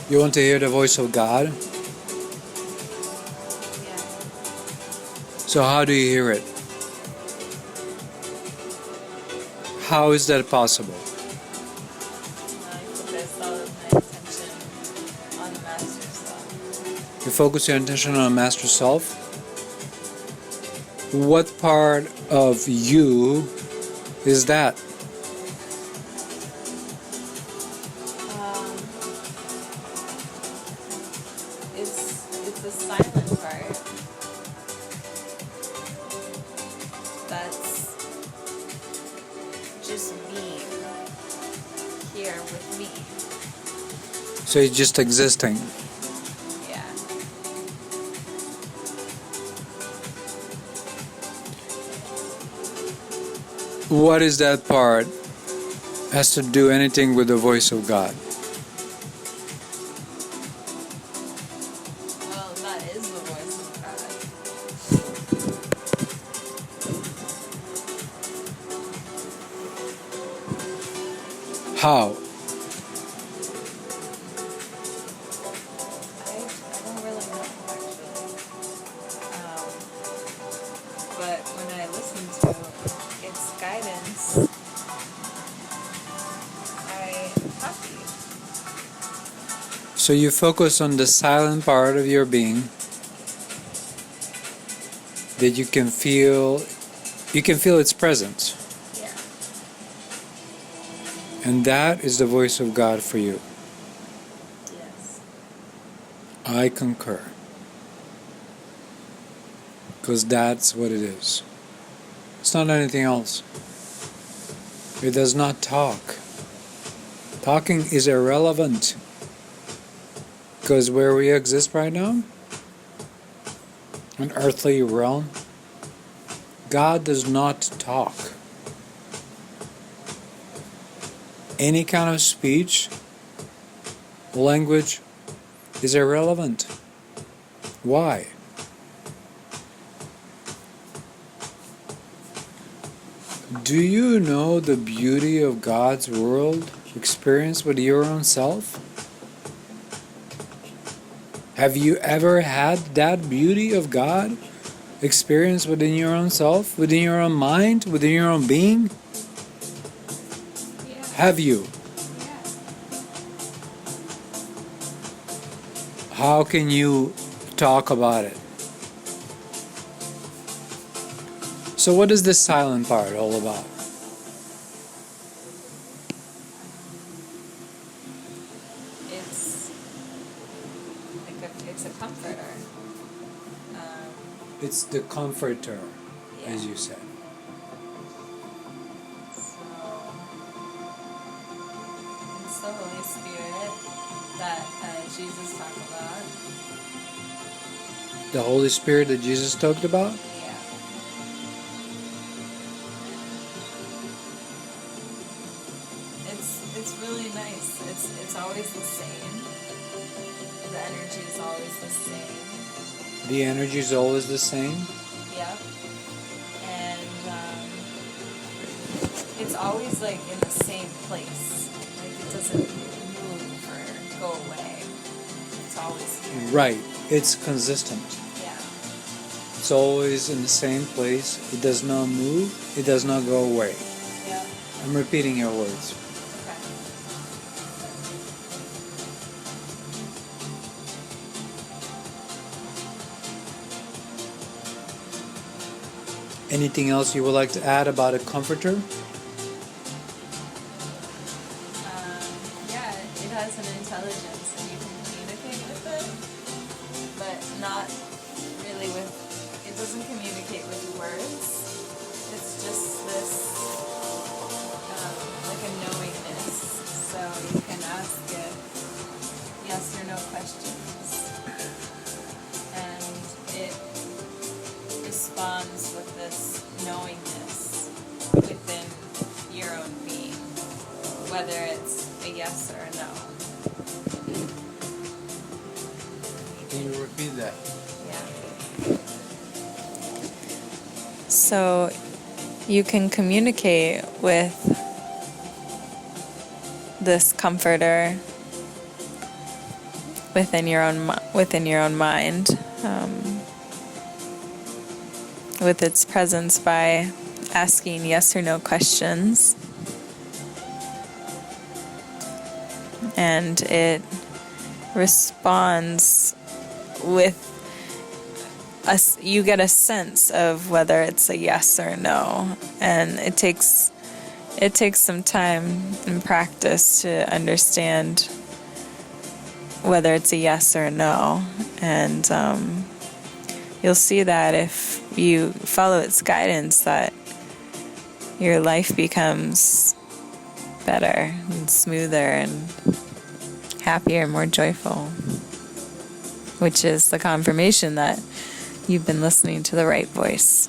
You want to hear the voice of God? Yeah. So how do you hear it? How is that possible? I focus all of my attention on the Master Sa. You focus your attention on Master Self. What part of you is that? It's the silent part. That's just me here with me. So it's just existing. Yeah. What is that part? Has to do anything with the voice of God? Well, that is the voice of God. How? I don't really know actually. But when I listen to its guidance, I'm happy. So you focus on the silent part of your being that you can feel its presence. Yeah. And that is the voice of God for you. Yes. I concur. Because that's what it is. It's not anything else. It does not talk. Talking is irrelevant. Because where we exist right now, an earthly realm, God does not talk. Any kind of speech, language is irrelevant. Why? Do you know the beauty of God's world experienced with your own self? Have you ever had that beauty of God experienced within your own self, within your own mind, within your own being? Yeah. Have you? Yeah. How can you talk about it? So what is this silent part all about? It's a comforter. It's the comforter, Yeah. as you said. So it's the Holy Spirit that Jesus talked about. The Holy Spirit that Jesus talked about? Yeah. It's really nice. It's always the same. The energy is always the same. The energy is always the same? Yep. And it's always like in the same place. Like it doesn't move or go away. It's always here. Right. It's consistent. Yeah. It's always in the same place. It does not move. It does not go away. Yeah. I'm repeating your words. Okay. Anything else you would like to add about a comforter? Yeah, it has an intelligence and you can communicate with it, but not really with, it doesn't communicate with words. It's just this, like a knowingness. So you can ask it yes or no questions. And it responds with this knowingness within your own being, whether it's a yes or a no. Can you repeat that? Yeah. So you can communicate with this comforter within your own mind, with its presence by asking yes or no questions, and it responds with you get a sense of whether it's a yes or a no, and it takes some time and practice to understand whether it's a yes or a no, and you'll see that if you follow its guidance, that your life becomes better and smoother and happier and more joyful, which is the confirmation that you've been listening to the right voice.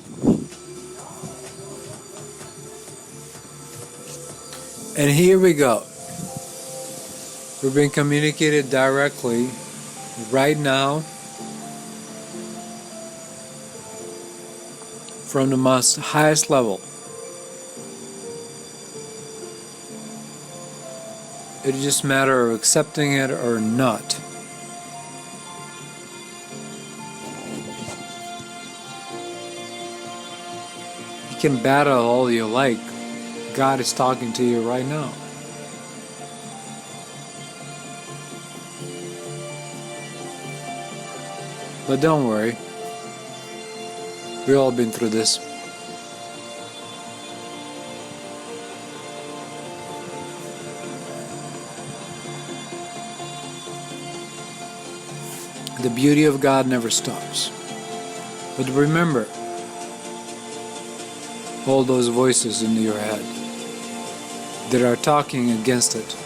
And here we go. We're being communicated directly right now from the most highest level. It's just a matter of accepting it or not. You can battle all you like. God is talking to you right now. But don't worry. We've all been through this. The beauty of God never stops. But remember, all those voices in your head that are talking against it.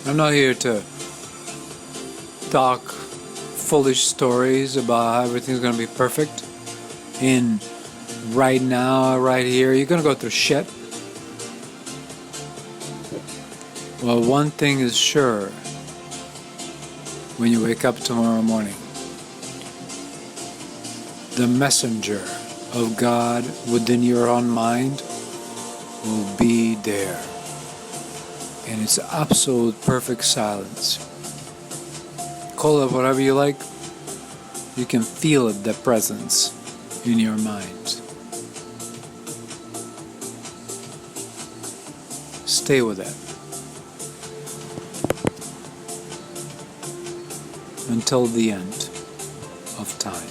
I'm not here to talk foolish stories about how everything's going to be perfect. In right now, right here, you're going to go through shit. Well, one thing is sure. When you wake up tomorrow morning, the messenger of God within your own mind will be there. And it's absolute perfect silence. Call it whatever you like. You can feel it, the presence in your mind. Stay with it. Until the end of time.